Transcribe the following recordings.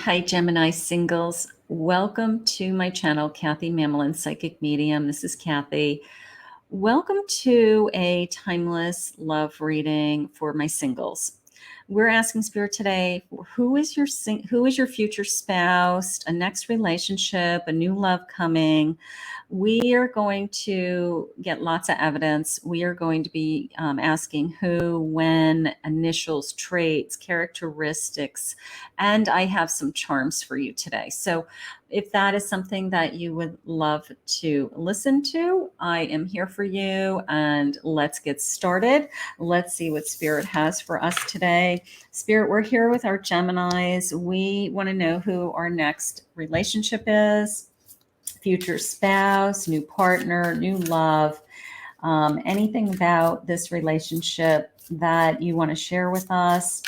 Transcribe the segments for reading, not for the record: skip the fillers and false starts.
Hi, Gemini singles. Welcome to my channel, Kathy Mamolen, Psychic Medium. This is Kathy. Welcome to a timeless love reading for my singles. We're asking Spirit today, who is your future spouse, a next relationship, a new love coming? We are going to get lots of evidence. We are going to be asking who, when, initials, traits, characteristics, and I have some charms for you today. So if that is something that you would love to listen to, I am here for you, and let's get started. Let's see what Spirit has for us today. Spirit, we're here with our Geminis. We want to know who our next relationship is, future spouse, new partner, new love, anything about this relationship that you want to share with us.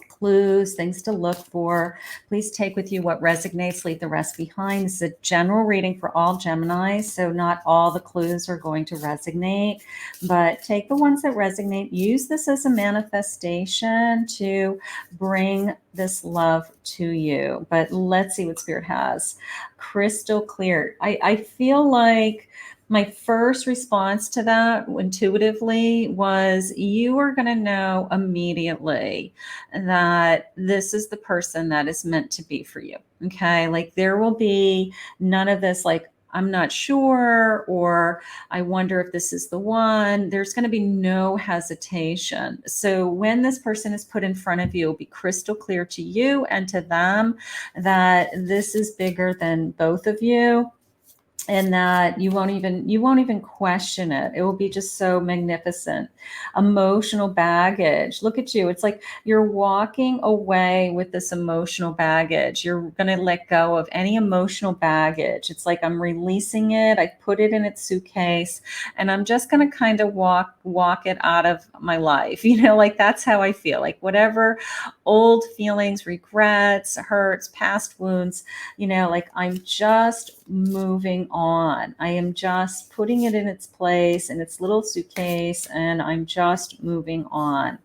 Clues, things to look for. Please take with you what resonates, leave the rest behind. This is a general reading for all Geminis, so not all the clues are going to resonate, but take the ones that resonate. Use this as a manifestation to bring this love to you. But let's see what Spirit has. Crystal clear. I feel like my first response to that intuitively was you are going to know immediately that this is the person that is meant to be for you. Okay. Like there will be none of this, like, I'm not sure, or I wonder if this is the one. There's going to be no hesitation. So when this person is put in front of you, it'll be crystal clear to you and to them that this is bigger than both of you, and that you won't even question it. It will be just so magnificent. Emotional baggage. Look at you. It's like you're walking away with this emotional baggage. You're going to let go of any emotional baggage. It's like I'm releasing it. I put it in its suitcase, and I'm just going to kind of walk it out of my life. Like that's how I feel. Like whatever old feelings, regrets, hurts, past wounds, like I'm just moving on. I am just putting it in its place, in its little suitcase, and I'm just moving on.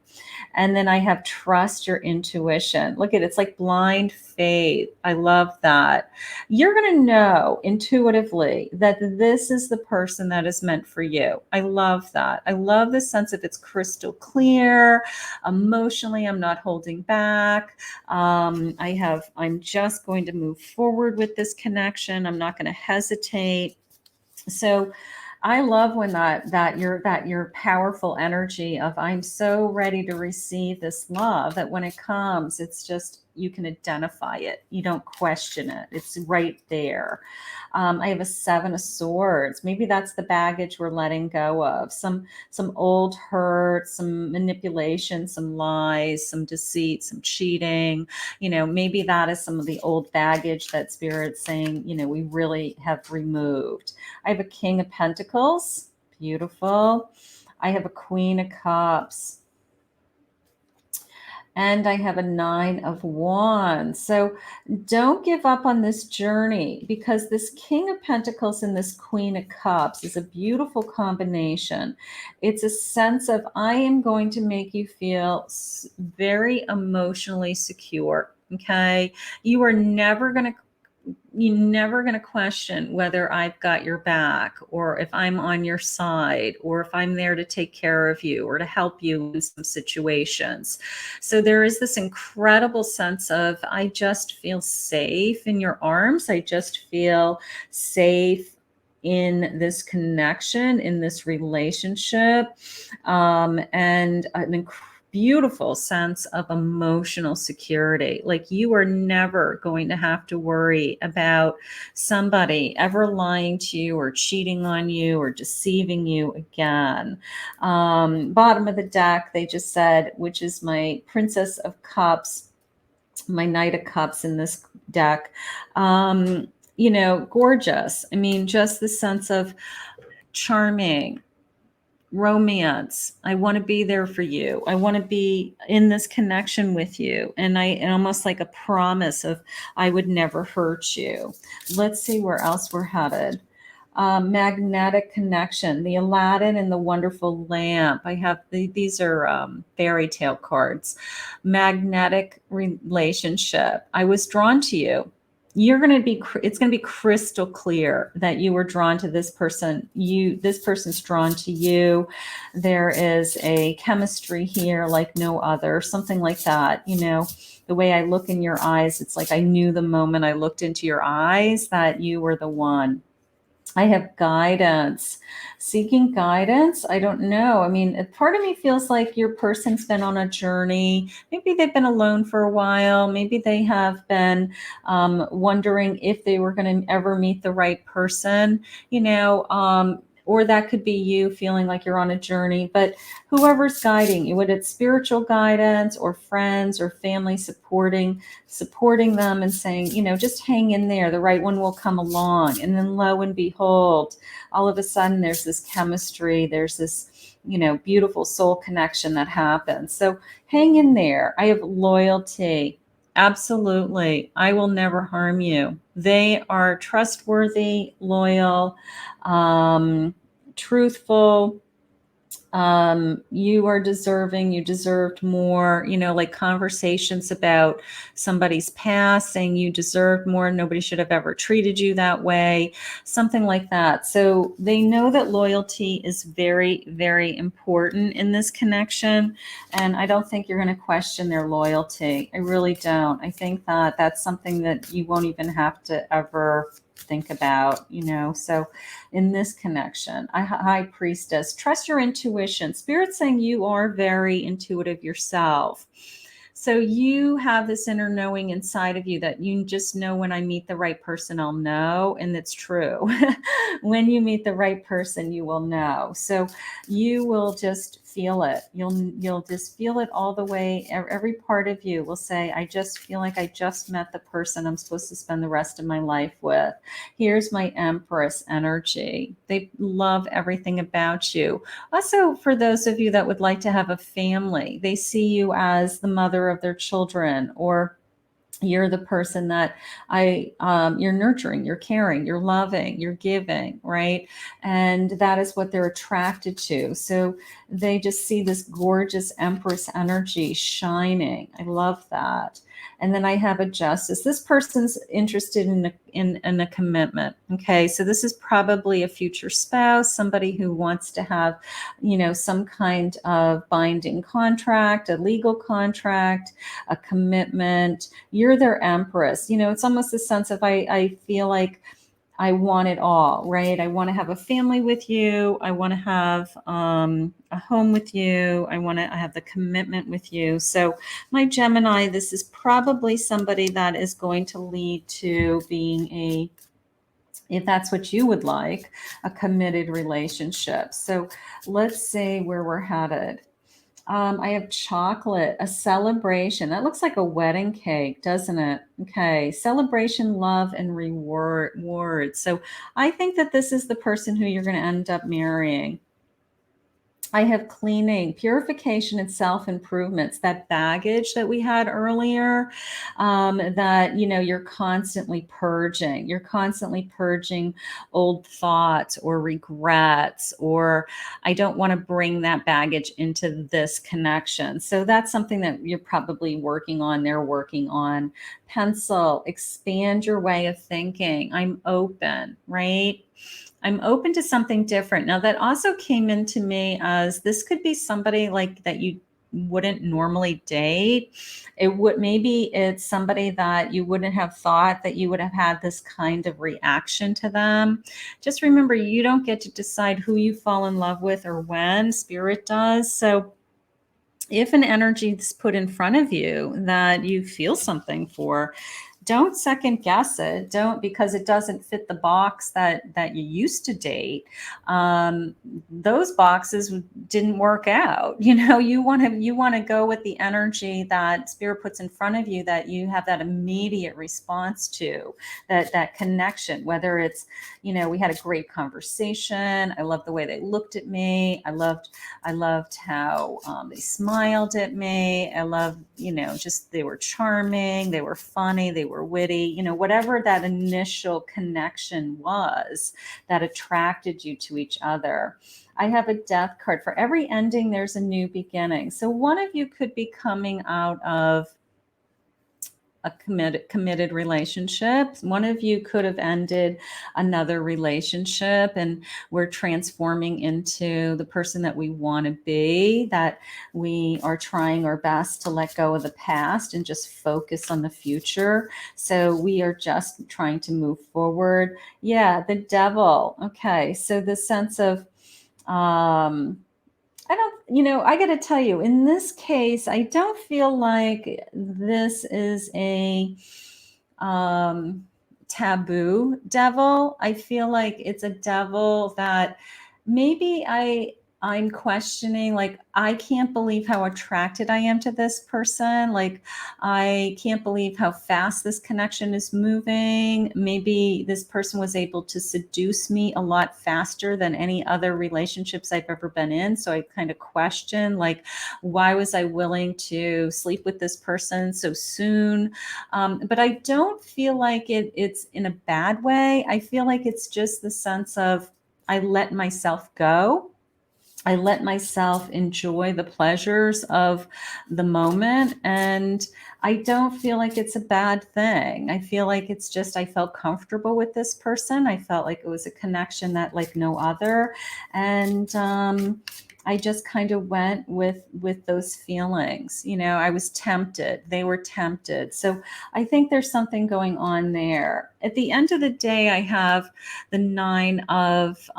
And then I have trust your intuition. Look at it. It's like blind faith. I love that. You're going to know intuitively that this is the person that is meant for you. I love that. I love the sense of it's crystal clear. Emotionally, I'm not holding back. I'm just going to move forward with this connection. I'm not going to hesitate. So I love when that your powerful energy of I'm so ready to receive this love, that when it comes, it's just, you can identify it. You don't question it. It's right there. I have a 7 of Swords. Maybe that's the baggage we're letting go of. Some old hurt, some manipulation, some lies, some deceit, some cheating. Maybe that is some of the old baggage that Spirit's saying, we really have removed. I have a King of Pentacles. Beautiful. I have a Queen of Cups. And I have a 9 of Wands. So don't give up on this journey, because this King of Pentacles and this Queen of Cups is a beautiful combination. It's a sense of, I am going to make you feel very emotionally secure. Okay. You're never going to question whether I've got your back, or if I'm on your side, or if I'm there to take care of you or to help you in some situations. So there is this incredible sense of, I just feel safe in your arms. I just feel safe in this connection, in this relationship, and an beautiful sense of emotional security. Like you are never going to have to worry about somebody ever lying to you or cheating on you or deceiving you again. Bottom of the deck, they just said, which is my Princess of Cups, my Knight of Cups in this deck. Gorgeous. I mean, just the sense of charming, romance. I want to be there for you. I want to be in this connection with you. And almost like a promise of, I would never hurt you. Let's see where else we're headed. Magnetic connection, the Aladdin and the wonderful lamp. I have these are fairy tale cards. Magnetic relationship. I was drawn to you. You're going to be, it's going to be crystal clear that you were drawn to this person. This person's drawn to you. There is a chemistry here like no other, something like that. The way I look in your eyes, it's like I knew the moment I looked into your eyes that you were the one. I have guidance, seeking guidance. I don't know. I mean, part of me feels like your person's been on a journey. Maybe they've been alone for a while. Maybe they have been wondering if they were going to ever meet the right person, or that could be you feeling like you're on a journey. But whoever's guiding you, whether it's spiritual guidance or friends or family supporting them and saying, just hang in there. The right one will come along. And then lo and behold, all of a sudden there's this chemistry. There's this, beautiful soul connection that happens. So hang in there. I have loyalty. Absolutely. I will never harm you. They are trustworthy, loyal, truthful. You are deserving, you deserved more, like conversations about somebody's past saying you deserved more. Nobody should have ever treated you that way, something like that. So they know that loyalty is very, very important in this connection. And I don't think you're going to question their loyalty. I really don't. I think that that's something that you won't even have to ever think about, so in this connection, High Priestess, trust your intuition. Spirit's saying you are very intuitive yourself. So you have this inner knowing inside of you that you just know, when I meet the right person, I'll know. And that's true. When you meet the right person, you will know. So you will just feel it. You'll just feel it all the way. Every part of you will say, I just feel like I just met the person I'm supposed to spend the rest of my life with. Here's my Empress energy. They love everything about you. Also, for those of you that would like to have a family, they see you as the mother of their children, or you're the person that you're nurturing, you're caring, you're loving, you're giving, right? And that is what they're attracted to. So they just see this gorgeous Empress energy shining. I love that. And then I have a Justice. This person's interested in a commitment. Okay, so this is probably a future spouse, somebody who wants to have, some kind of binding contract, a legal contract, a commitment. You're their Empress. It's almost a sense of I feel like I want it all, right? I want to have a family with you. I want to have a home with you. I have the commitment with you. So my Gemini, this is probably somebody that is going to lead to being if that's what you would like, a committed relationship. So let's see where we're headed. I have chocolate, a celebration. That looks like a wedding cake, doesn't it? Okay. Celebration, love, and reward. So I think that this is the person who you're going to end up marrying. I have cleaning, purification, and self-improvements, that baggage that we had earlier, that, you're constantly purging. You're constantly purging old thoughts or regrets, or I don't want to bring that baggage into this connection. So that's something that you're probably working on. They're working on. Pencil, expand your way of thinking. I'm open, right? I'm open to something different. Now that also came into me as this could be somebody like that you wouldn't normally date. Maybe it's somebody that you wouldn't have thought that you would have had this kind of reaction to them. Just remember, you don't get to decide who you fall in love with or when. Spirit does. So if an energy is put in front of you that you feel something for, don't second guess it. Don't, because it doesn't fit the box that you used to date. Those boxes didn't work out. You want to go with the energy that Spirit puts in front of you, that you have that immediate response to, that connection. Whether it's, we had a great conversation. I loved the way they looked at me. I loved how they smiled at me. I loved, just they were charming. They were funny. They were or witty, you know, whatever that initial connection was that attracted you to each other. I have a death card. For every ending, there's a new beginning. So one of you could be coming out of a committed relationship. One of you could have ended another relationship, and we're transforming into the person that we want to be, that we are trying our best to let go of the past and just focus on the future. So we are just trying to move forward. Yeah, the devil. Okay, so the sense of I don't, you know, I got to tell you, in this case, I don't feel like this is a um, taboo devil. I feel like it's a devil that maybe I'm questioning, like, I can't believe how attracted I am to this person. Like, I can't believe how fast this connection is moving. Maybe this person was able to seduce me a lot faster than any other relationships I've ever been in. So I kind of question, like, why was I willing to sleep with this person so soon? But I don't feel like it's in a bad way. I feel like it's just the sense of I let myself go. I let myself enjoy the pleasures of the moment. And I don't feel like it's a bad thing. I feel like it's just, I felt comfortable with this person. I felt like it was a connection that like no other. And I just kind of went with those feelings. You know, I was tempted. They were tempted. So I think there's something going on there. At the end of the day, I have the Nine of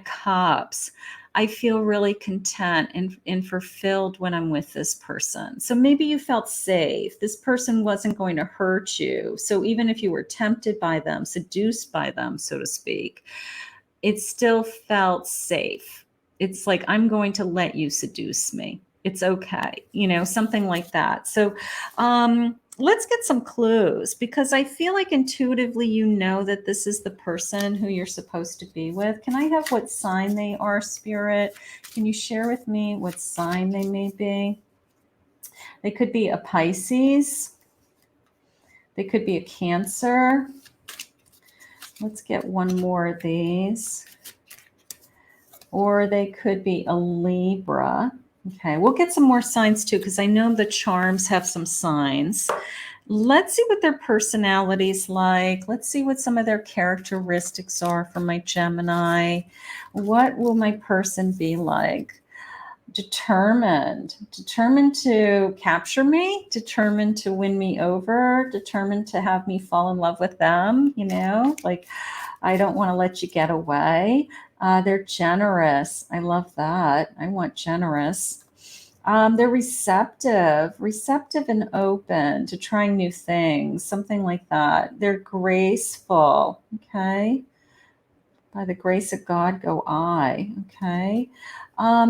Cups. I feel really content and fulfilled when I'm with this person. So maybe you felt safe. This person wasn't going to hurt you. So even if you were tempted by them, seduced by them, so to speak, it still felt safe. It's like, I'm going to let you seduce me. It's okay, you know, something like that. So let's get some clues, because I feel like intuitively you know that this is the person who you're supposed to be with. Can I have what sign they are, Spirit? Can you share with me what sign they may be? They could be a Pisces. They could be a Cancer. Let's get one more of these. Or they could be a Libra. Okay, we'll get some more signs too, because I know the charms have some signs. Let's see what their personality's like. Let's see what some of their characteristics are for my Gemini. What will my person be like? Determined to capture me, determined to win me over, determined to have me fall in love with them, you know, like, I don't want to let you get away. They're generous. I love that. I want generous. They're receptive and open to trying new things, something like that. They're graceful. Okay. By the grace of God go I. Okay.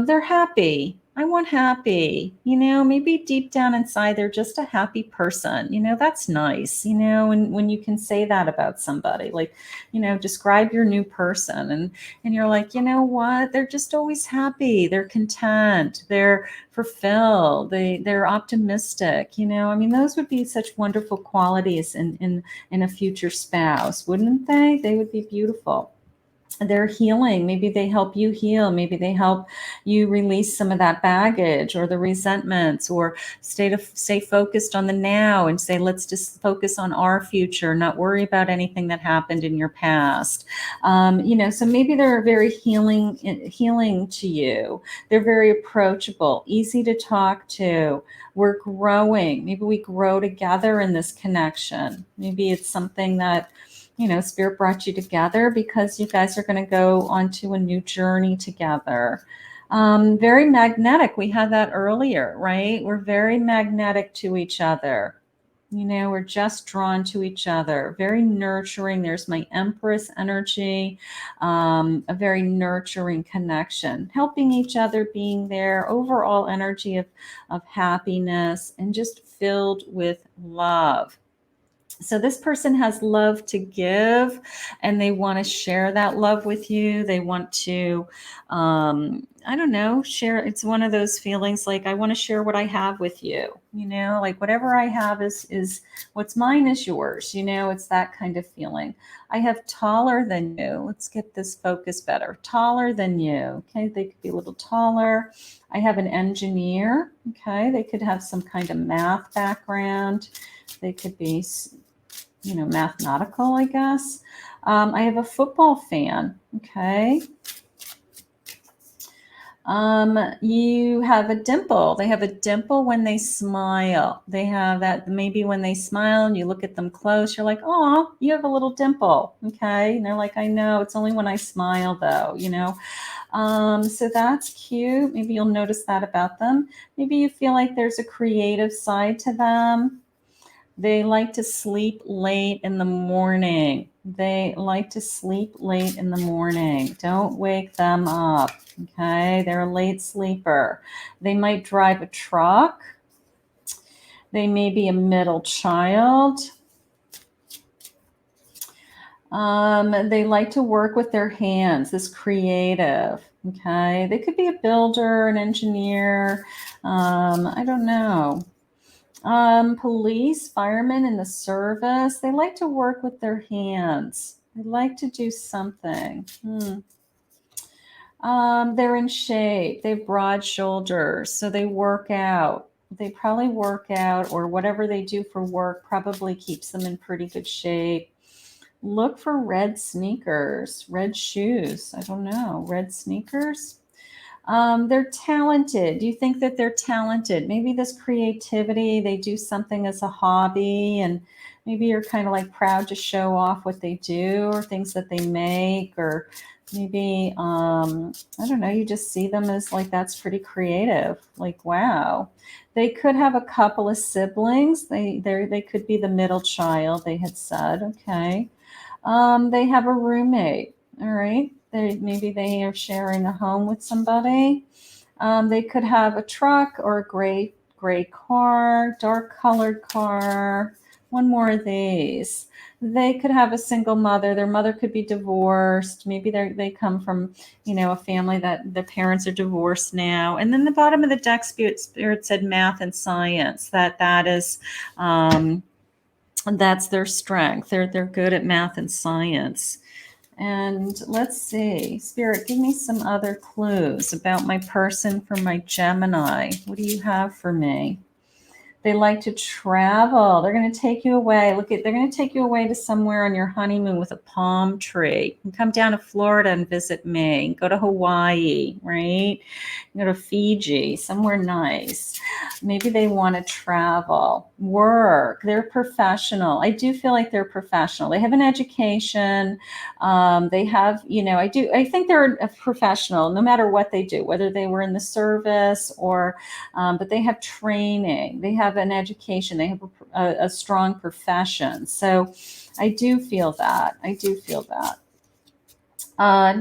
They're happy. I want happy. You know, maybe deep down inside, they're just a happy person. You know, that's nice. You know, and when you can say that about somebody, like, you know, describe your new person, and you're like, you know what? They're just always happy. They're content. They're fulfilled. They're optimistic. You know, I mean, those would be such wonderful qualities in a future spouse, wouldn't they? They would be beautiful. They're healing. Maybe they help you heal. Maybe they help you release some of that baggage or the resentments, or stay focused on the now and say, let's just focus on our future, not worry about anything that happened in your past. You know, so maybe they're very healing to you. They're very approachable, easy to talk to. We're growing. Maybe we grow together in this connection. Maybe it's something that, you know, Spirit brought you together because you guys are going to go onto a new journey together. Very magnetic. We had that earlier, right? We're very magnetic to each other. You know, we're just drawn to each other. Very nurturing. There's my Empress energy, a very nurturing connection, helping each other, being there, overall energy of happiness, and just filled with love. So this person has love to give, and they want to share that love with you. They want to, I don't know, share. It's one of those feelings like I want to share what I have with you. Like whatever I have is what's mine is yours. It's that kind of feeling. I have taller than you. Let's get this focus better. Taller than you. Okay, they could be a little taller. I have an engineer. Okay, they could have some kind of math background. They could be mathematical, I guess. I have a football fan. Okay. You have a dimple. They have a dimple when they smile. They have that maybe when they smile and you look at them close, you're like, oh, you have a little dimple. Okay. And they're like, I know, it's only when I smile though, So that's cute. Maybe you'll notice that about them. Maybe you feel like there's a creative side to them. They like to sleep late in the morning. They like to sleep late in the morning. Don't wake them up. Okay. They're a late sleeper. They might drive a truck. They may be a middle child. They like to work with their hands, this creative. Okay. They could be a builder, an engineer. I don't know. Police, firemen in the service, they like to work with their hands. They like to do something. They're in shape. They have broad shoulders, so they work out. They probably work out, or whatever they do for work probably keeps them in pretty good shape. Look for red sneakers, red shoes. I don't know, red sneakers. They're talented. Do you think that they're talented? Maybe this creativity, they do something as a hobby, and maybe you're kind of like proud to show off what they do or things that they make, or maybe, I don't know, you just see them as like, that's pretty creative. Like, wow. They could have a couple of siblings. They could be the middle child, they had said. Okay. They have a roommate. All right. Maybe they are sharing a home with somebody. They could have a truck or a gray car, dark colored car. One more of these. They could have a single mother. Their mother could be divorced. Maybe they come from, a family that the parents are divorced now. And then the bottom of the deck, Spirit said math and science. That is, that's their strength. They're good at math and science. And let's see, Spirit, give me some other clues about my person for my Gemini. What do you have for me? They like to travel. They're going to take you away. They're going to take you away to somewhere on your honeymoon with a palm tree. You can come down to Florida and visit me. Go to Hawaii, right? Go to Fiji, somewhere nice. Maybe they want to travel, work. They're professional. I do feel like they're professional. They have an education. They have, I think they're a professional no matter what they do, whether they were in the service or, but they have training. They have an education. They have a strong profession. So I do feel that.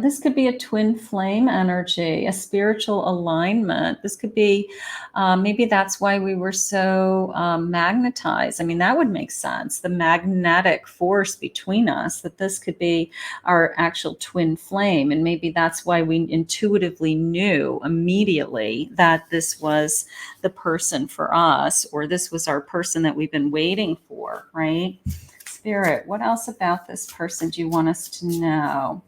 This could be a twin flame energy, a spiritual alignment. This could be, maybe that's why we were so magnetized. I mean, that would make sense. The magnetic force between us, that this could be our actual twin flame. And maybe that's why we intuitively knew immediately that this was the person for us, or this was our person that we've been waiting for, right? Spirit, what else about this person do you want us to know?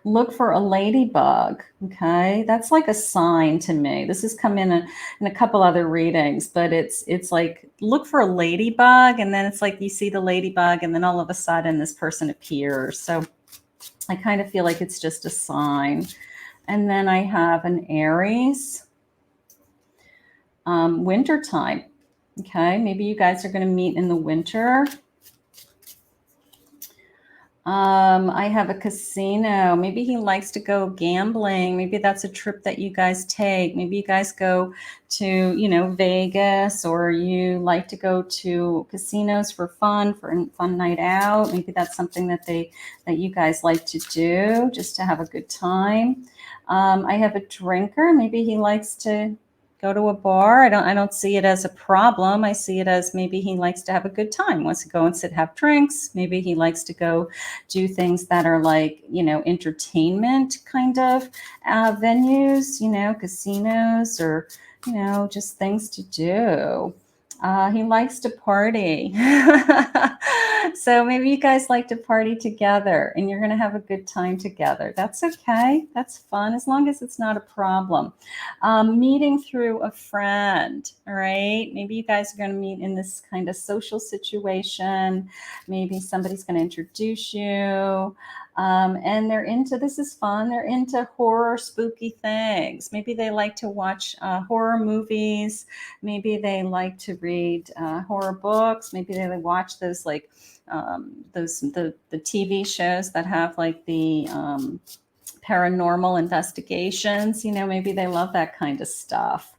Look for a ladybug. Okay, that's like a sign to me. This has come in a couple other readings, but it's like look for a ladybug, and then it's like you see the ladybug, and then all of a sudden this person appears. So I kind of feel like it's just a sign. And then I have an Aries, wintertime. Okay, maybe you guys are going to meet in the winter. I have a casino. Maybe he likes to go gambling. Maybe that's a trip that you guys take. Maybe you guys go to, Vegas, or you like to go to casinos for a fun night out. Maybe that's something that you guys like to do just to have a good time. I have a drinker. Maybe he likes to Go to a bar. I don't see it as a problem. I see it as maybe he likes to have a good time. Wants to go and sit, have drinks. Maybe he likes to go do things that are like, entertainment kind of venues, casinos or, just things to do. He likes to party. So maybe you guys like to party together and you're going to have a good time together. That's okay. That's fun as long as it's not a problem. Meeting through a friend, all right? Maybe you guys are going to meet in this kind of social situation. Maybe somebody's going to introduce you. And they're into, this is fun, they're into horror, spooky things. Maybe they like to watch horror movies. Maybe they like to read horror books. Maybe they watch those like the TV shows that have like the paranormal investigations. Maybe they love that kind of stuff.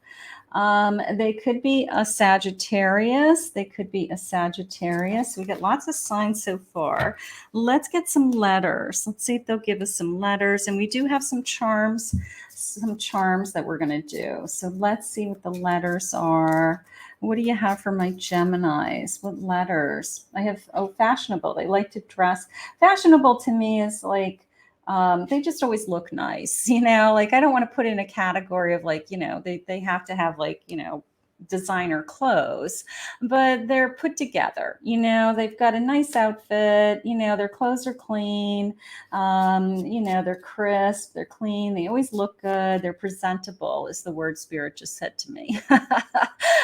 They could be a Sagittarius. They could be a Sagittarius. We get lots of signs so far. Let's get some letters. Let's see if they'll give us some letters. And we do have some charms that we're going to do. So let's see what the letters are. What do you have for my Geminis? What letters? I have, fashionable. They like to dress. Fashionable to me is like, they just always look nice, like I don't want to put in a category of like, they have to have like, designer clothes, but they're put together, they've got a nice outfit, their clothes are clean, they're crisp, they're clean, they always look good, they're presentable is the word Spirit just said to me.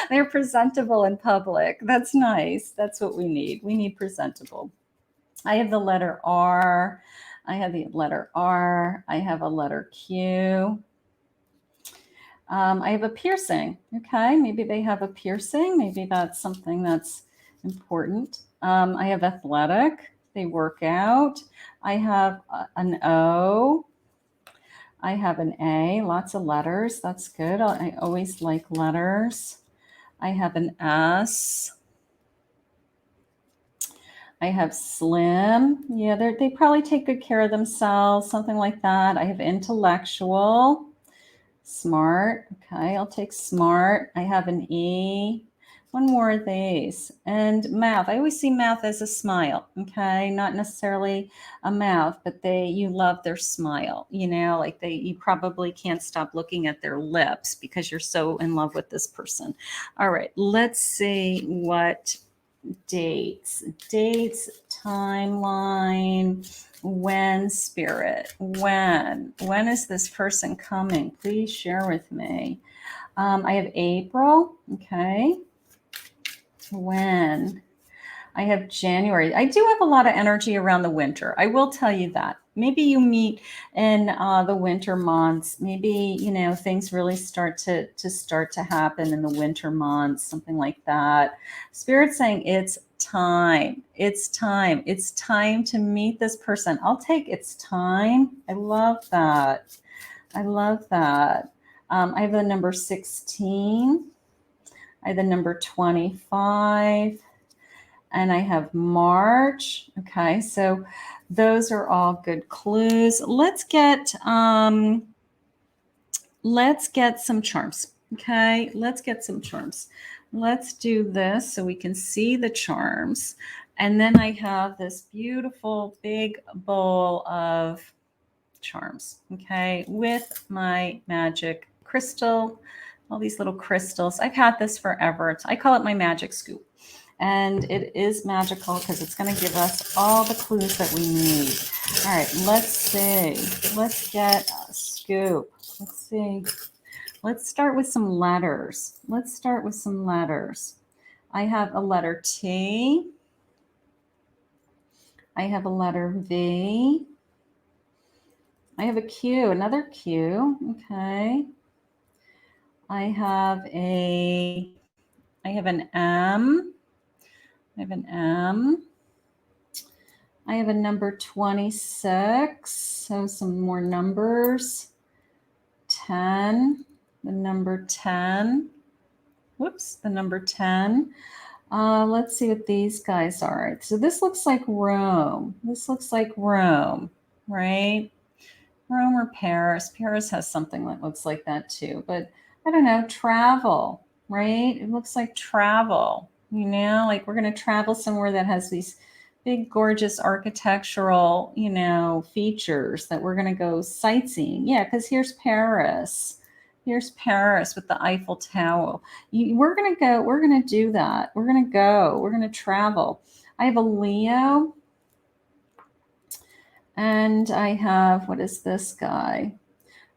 They're presentable in public. That's nice. That's what we need. We need presentable. I have the letter R. I have the letter R. I have a letter Q. I have a piercing. Okay, maybe they have a piercing. Maybe that's something that's important. I have athletic. They work out. I have an O. I have an A. Lots of letters. That's good. I always like letters. I have an S. I have slim. Yeah, they probably take good care of themselves, something like that. I have intellectual, smart. Okay, I'll take smart. I have an E. One more of these. And mouth. I always see mouth as a smile. Okay, not necessarily a mouth, but you love their smile. Like you probably can't stop looking at their lips because you're so in love with this person. All right, let's see what dates, timeline, when, Spirit, when is this person coming? Please share with me. I have April. Okay. When? I have January. I do have a lot of energy around the winter. I will tell you that. Maybe you meet in the winter months. Maybe, things really start to happen in the winter months, something like that. Spirit's saying it's time. It's time. It's time to meet this person. I'll take it's time. I love that. I love that. I have the number 16. I have the number 25. And I have March. Okay, so those are all good clues. Let's get some charms. Okay, let's get some charms. Let's do this so we can see the charms. And then I have this beautiful big bowl of charms. Okay, with my magic crystal, all these little crystals. I've had this forever. I call it my magic scoop. And it is magical because it's going to give us all the clues that we need. All right, let's see. Let's get a scoop. Let's see. Let's start with some letters. I have a letter T. I have a letter V. I have a Q, another Q. Okay. I have an M. I have an M. I have a number 26. So some more numbers. 10. The number 10. Whoops, the number 10. Let's see what these guys are. So this looks like Rome. Right? Rome or Paris. Paris has something that looks like that too. But I don't know, travel, right? It looks like travel, you know, like we're going to travel somewhere that has these big, gorgeous architectural, you know, features that we're going to go sightseeing. Yeah, because here's Paris. Here's Paris with the Eiffel Tower. We're going to go, we're going to do that. We're going to go, we're going to travel. I have a Leo and I have, what is this guy?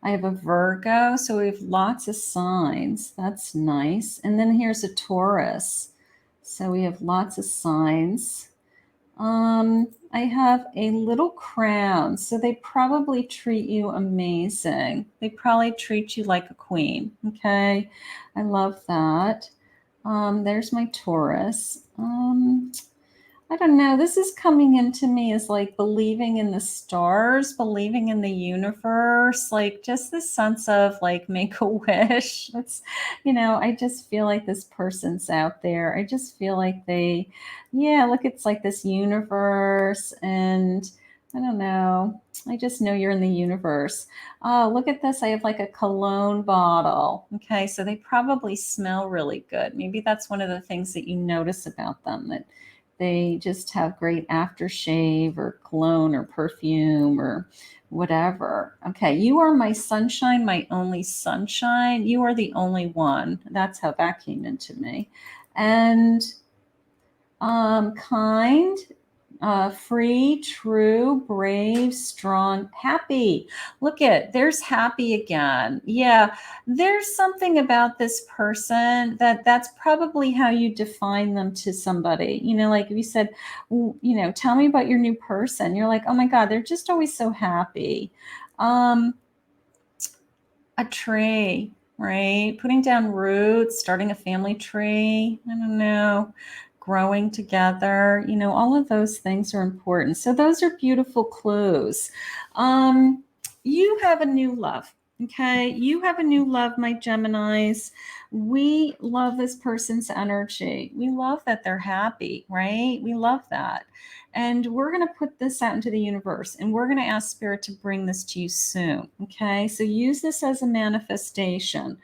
I have a Virgo, so we have lots of signs. That's nice. And then here's a Taurus. So we have lots of signs. I have a little crown. So they probably treat you amazing. They probably treat you like a queen. Okay. I love that. There's my Taurus. I don't know. This is coming into me as like believing in the stars, believing in the universe, like just this sense of like make a wish. It's, you know, I just feel like this person's out there. I just feel like they, yeah, look, it's like this universe. And I don't know. I just know you're in the universe. Oh, look at this. I have like a cologne bottle. Okay. So they probably smell really good. Maybe that's one of the things that you notice about them, that they just have great aftershave or cologne or perfume or whatever. Okay, you are my sunshine, my only sunshine. You are the only one. That's how that came into me. And kind, free, true, brave, strong, happy. Look at, there's happy again. Yeah, there's something about this person that's probably how you define them to somebody. You know, like if you said, you know, tell me about your new person, you're like, oh my God, they're just always so happy. Um, a tree, right? Putting down roots, starting a family tree. I don't know, growing together. You know, all of those things are important. So those are beautiful clues. You have a new love. Okay, you have a new love, my Geminis. We love this person's energy. We love that they're happy, right? We love that. And we're going to put this out into the universe and we're going to ask Spirit to bring this to you soon. Okay, so use this as a manifestation.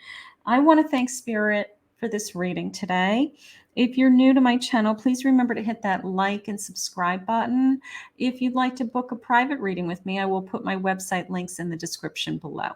I want to thank Spirit for this reading today. If you're new to my channel, please remember to hit that like and subscribe button. If you'd like to book a private reading with me, I will put my website links in the description below.